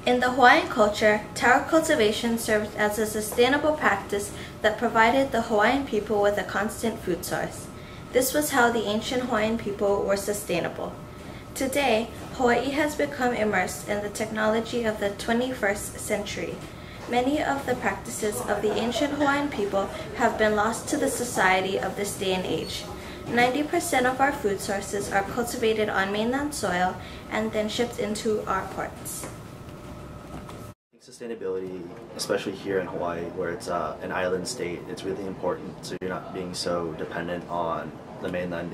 In the Hawaiian culture, taro cultivation served as a sustainable practice that provided the Hawaiian people with a constant food source. This was how the ancient Hawaiian people were sustainable. Today, Hawaii has become immersed in the technology of the 21st century. Many of the practices of the ancient Hawaiian people have been lost to the society of this day and age. 90% of our food sources are cultivated on mainland soil and then shipped into our ports. Sustainability, especially here in Hawaii where it's an island state, it's really important so you're not being so dependent on the mainland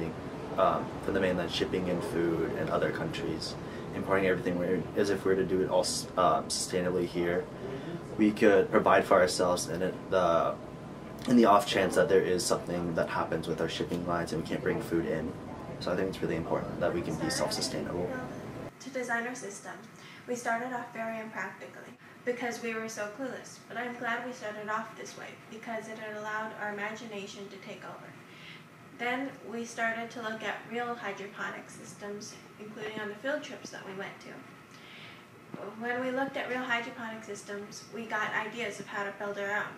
from the mainland shipping in food and other countries, importing everything as if we were to do it all sustainably here. We could provide for ourselves in the off chance that there is something that happens with our shipping lines and we can't bring food in. So I think it's really important that we can be self-sustainable. To design our system, we started off very impractically because we were so clueless, but I'm glad we started off this way because it had allowed our imagination to take over. Then we started to look at real hydroponic systems, including on the field trips that we went to. When we looked at real hydroponic systems, we got ideas of how to build our own.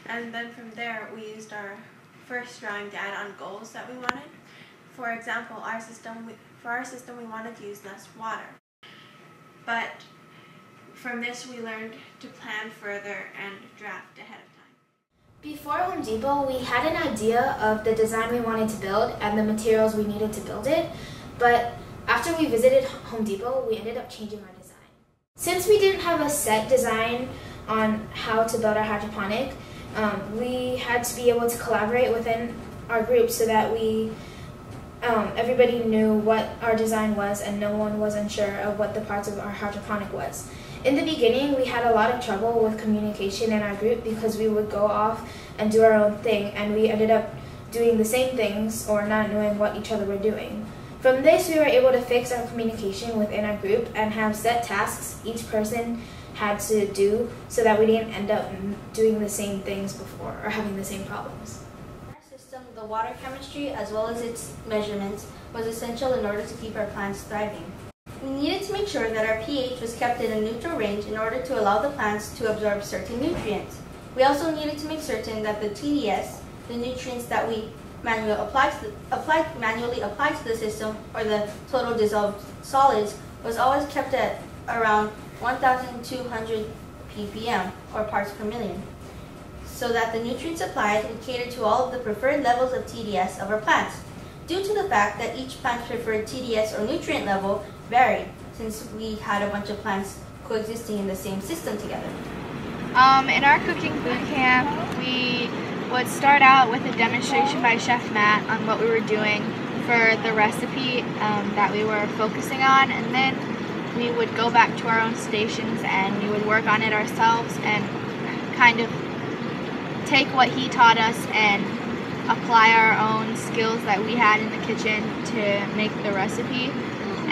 And then from there, we used our first drawing to add on goals that we wanted. For example, for our system, we wanted to use less water. But from this, we learned to plan further and draft ahead of time. Before Home Depot, we had an idea of the design we wanted to build and the materials we needed to build it, but after we visited Home Depot, we ended up changing our design. Since we didn't have a set design on how to build our hydroponic, we had to be able to collaborate within our group so that everybody knew what our design was and no one was unsure of what the parts of our hydroponic was. In the beginning, we had a lot of trouble with communication in our group because we would go off and do our own thing and we ended up doing the same things or not knowing what each other were doing. From this, we were able to fix our communication within our group and have set tasks each person had to do so that we didn't end up doing the same things before or having the same problems. In our system, the water chemistry as well as its measurements was essential in order to keep our plants thriving. We needed to make sure that our pH was kept in a neutral range in order to allow the plants to absorb certain nutrients. We also needed to make certain that the TDS, the nutrients that we manually apply to the system, or the total dissolved solids, was always kept at around 1,200 ppm, or parts per million, so that the nutrients applied would cater to all of the preferred levels of TDS of our plants. Due to the fact that each plant's preferred TDS or nutrient level varied, since we had a bunch of plants coexisting in the same system together. In our cooking boot camp, we would start out with a demonstration by Chef Matt on what we were doing for the recipe that we were focusing on, and then we would go back to our own stations and we would work on it ourselves and kind of take what he taught us and apply our own skills that we had in the kitchen to make the recipe.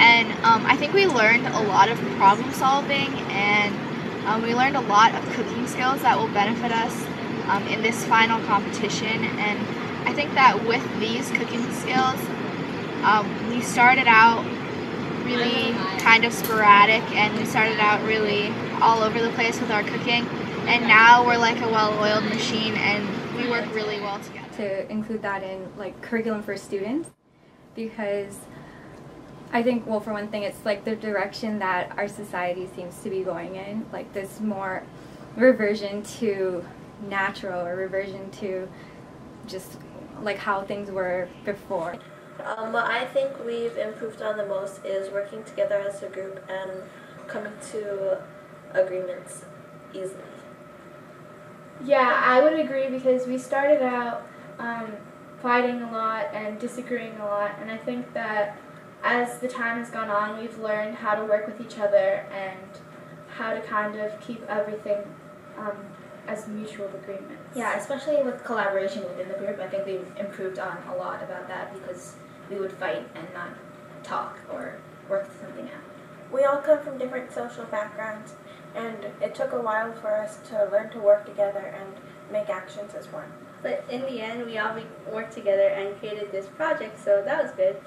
And I think we learned a lot of problem solving, and we learned a lot of cooking skills that will benefit us in this final competition. And I think that with these cooking skills, we started out really kind of sporadic and we started out really all over the place with our cooking, and now we're like a well-oiled machine and we work really well together. To include that in like curriculum for students, because I think, well, for one thing, it's like the direction that our society seems to be going in, like this more reversion to natural or reversion to just like how things were before. What I think we've improved on the most is working together as a group and coming to agreements easily. Yeah, I would agree, because we started out fighting a lot and disagreeing a lot, and I think that as the time has gone on, we've learned how to work with each other and how to kind of keep everything as mutual agreements. Yeah, especially with collaboration within the group, I think we've improved on a lot about that because we would fight and not talk or work something out. We all come from different social backgrounds, and it took a while for us to learn to work together and make actions as one. But in the end, we all worked together and created this project, so that was good.